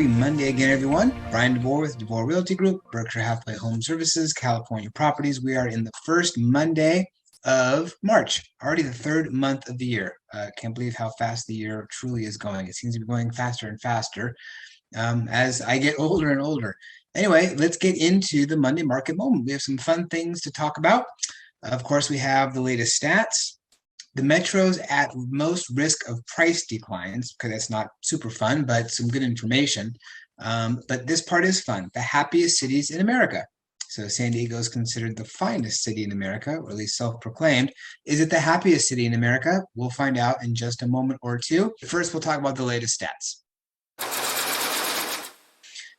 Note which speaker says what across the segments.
Speaker 1: Happy Monday again, everyone. Bryan Devore with Devore Realty Group, Berkshire Hathaway HomeServices, California Properties. We are in the first Monday of March, already the third month of the year. Can't believe how fast the year truly is going. It seems to be going faster and faster as I get older and older. Anyway, let's get into the Monday market moment. We have some fun things to talk about. Of course, we have the latest stats. The metros at most risk of price declines, because that's not super fun, but some good information. But this part is fun. The happiest cities in America. So San Diego is considered the finest city in America, or at least self-proclaimed. Is it the happiest city in America? We'll find out in just a moment or two. First, we'll talk about the latest stats.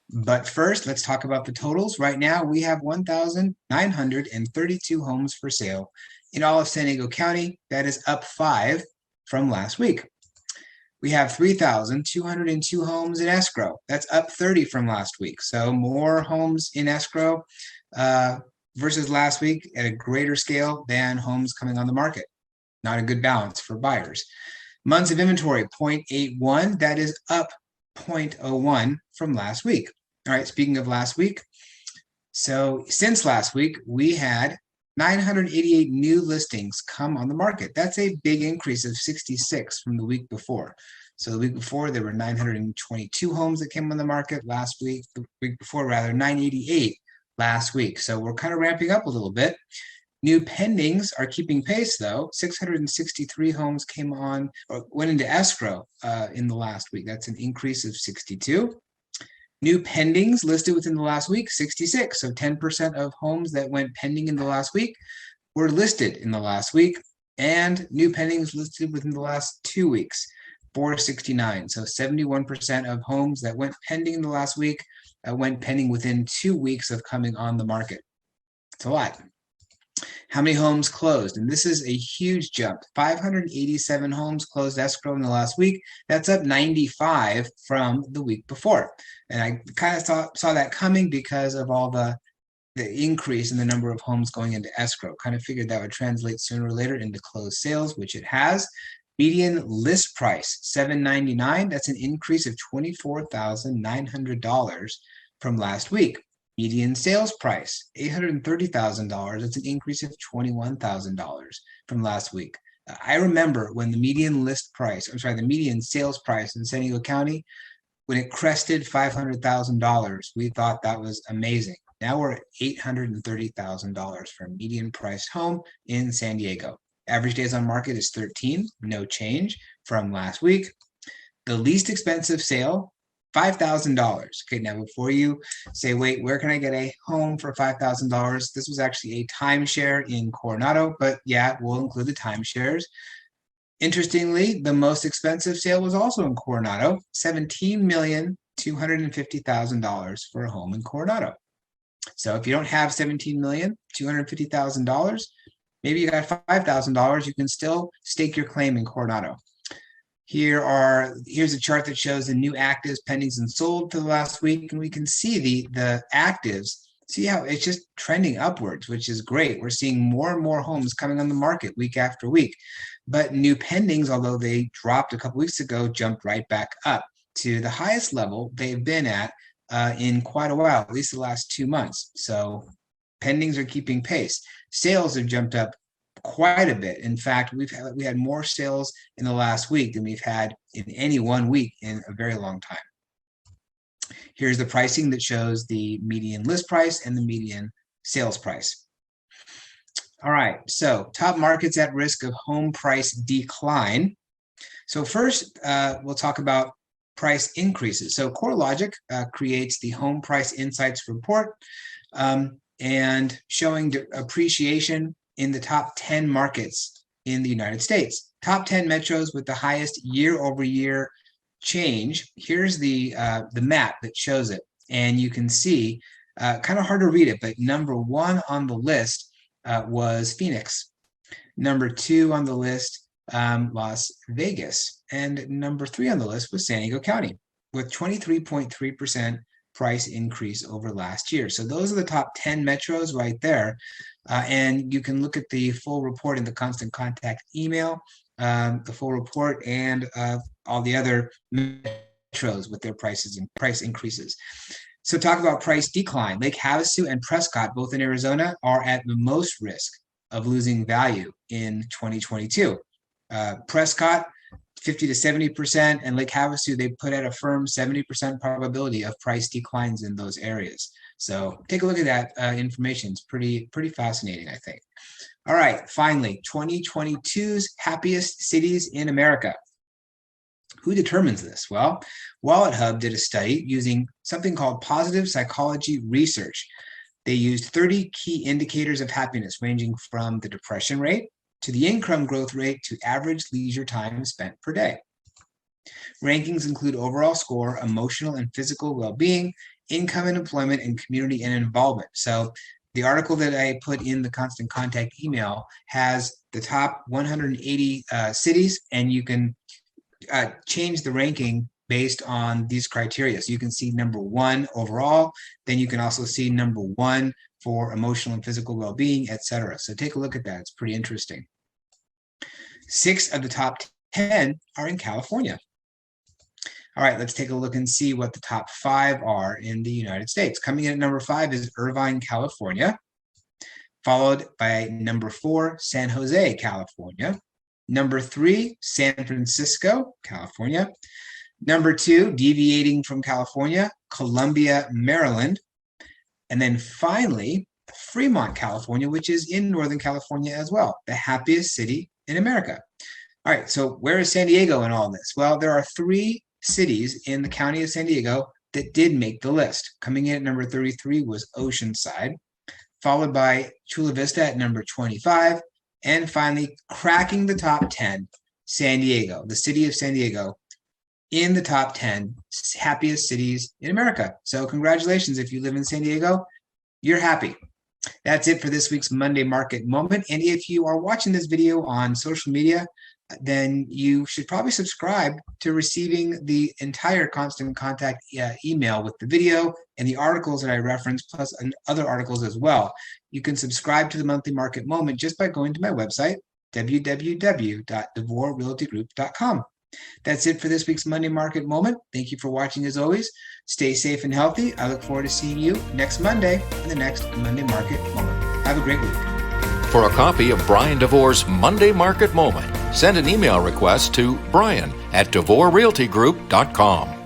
Speaker 1: But first, let's talk about the totals. Right now, we have 1,932 homes for sale in all of San Diego County. That is up 5 from last week. We have 3,202 homes in escrow. That's up 30 from last week. So more homes in escrow versus last week at a greater scale than homes coming on the market. Not a good balance for buyers. Months of inventory, 0.81. That is up 0.01 from last week. All right, speaking of last week, so since last week, we had 988 new listings come on the market. That's a big increase of 66 from the week before. So the week before, there were 922 homes that came on the market. Last week, the week before, rather, 988 last week. So we're kind of ramping up a little bit. New pendings are keeping pace, though. 663 homes came on or went into escrow in the last week. That's an increase of 62. New pendings listed within the last week, 66. So 10% of homes that went pending in the last week were listed in the last week. And new pendings listed within the last 2 weeks, 469. So 71% of homes that went pending in the last week went pending within 2 weeks of coming on the market. It's a lot. How many homes closed? And this is a huge jump. 587 homes closed escrow in the last week. That's up 95 from the week before. And I kind of saw that coming because of all the increase in the number of homes going into escrow. Kind of figured that would translate sooner or later into closed sales, which it has. Median list price, $799. That's an increase of $24,900 from last week. Median sales price, $830,000. That's an increase of $21,000 from last week. I remember when the median the median sales price in San Diego County, when it crested $500,000, we thought that was amazing. Now we're at $830,000 for a median priced home in San Diego. Average days on market is 13, no change from last week. The least expensive sale, $5,000. Okay, now before you say, wait, where can I get a home for $5,000? This was actually a timeshare in Coronado, but yeah, we'll include the timeshares. Interestingly, the most expensive sale was also in Coronado, $17,250,000 for a home in Coronado. So if you don't have $17,250,000, maybe you got $5,000, you can still stake your claim in Coronado. Here's a chart that shows the new actives, pendings, and sold for the last week, and we can see the actives. See how it's just trending upwards, which is great. We're seeing more and more homes coming on the market week after week. But new pendings, although they dropped a couple weeks ago, jumped right back up to the highest level they've been at in quite a while, at least the last 2 months. So pendings are keeping pace. Sales have jumped up quite a bit. In fact, we had more sales in the last week than we've had in any 1 week in a very long time. Here's the pricing that shows the median list price and the median sales price. All right, so top markets at risk of home price decline. So first, we'll talk about price increases. So CoreLogic creates the Home Price Insights report and showing appreciation in the top 10 markets in the United States. Top 10 metros with the highest year-over-year change. Here's the map that shows it. And you can see, kind of hard to read it, but number 1 on the list was Phoenix. Number 2 on the list, Las Vegas. And number 3 on the list was San Diego County with 23.3% price increase over last year. So those are the top 10 metros right there. And you can look at the full report in the Constant Contact email, the full report and all the other metros metros with their prices and price increases. So talk about price decline. Lake Havasu and Prescott, both in Arizona, are at the most risk of losing value in 2022. Prescott, 50 to 70%, and Lake Havasu, they put at a firm 70% probability of price declines in those areas. So take a look at that information. It's pretty fascinating, I think. All right, finally, 2022's happiest cities in America. Who determines this? Well, WalletHub did a study using something called positive psychology research. They used 30 key indicators of happiness, ranging from the depression rate to the income growth rate to average leisure time spent per day. Rankings include overall score, emotional and physical well-being, income and employment, and community and involvement. So the article that I put in the Constant Contact email has the top 180 cities, and you can change the ranking based on these criteria. So you can see number 1 overall, then you can also see number 1 for emotional and physical well-being, etc. So take a look at that. It's pretty interesting. 6 of the top 10 are in California. All right, let's take a look and see what the top 5 are in the United States. Coming in at number 5 is Irvine, California, followed by number 4, San Jose, California. Number 3, San Francisco, California. Number 2, deviating from California, Columbia, Maryland. And then finally, Fremont, California, which is in Northern California as well, the happiest city in America. All right, so where is San Diego in all this? Well, there are 3 cities in the county of San Diego that did make the list. Coming in at number 33 was Oceanside, followed by Chula Vista at number 25, and finally cracking the top 10, San Diego, the city of San Diego, in the top 10 happiest cities in America. So congratulations, if you live in San Diego, you're happy. That's it for this week's Monday Market Moment. And if you are watching this video on social media, then you should probably subscribe to receiving the entire Constant Contact email with the video and the articles that I referenced, plus other articles as well. You can subscribe to the Monthly Market Moment just by going to my website, www.devorerealtygroup.com. That's it for this week's Monday Market Moment. Thank you for watching as always. Stay safe and healthy. I look forward to seeing you next Monday in the next Monday Market Moment. Have a great week.
Speaker 2: For a copy of Bryan Devore's Monday Market Moment, send an email request to Bryan@DevoreRealtyGroup.com.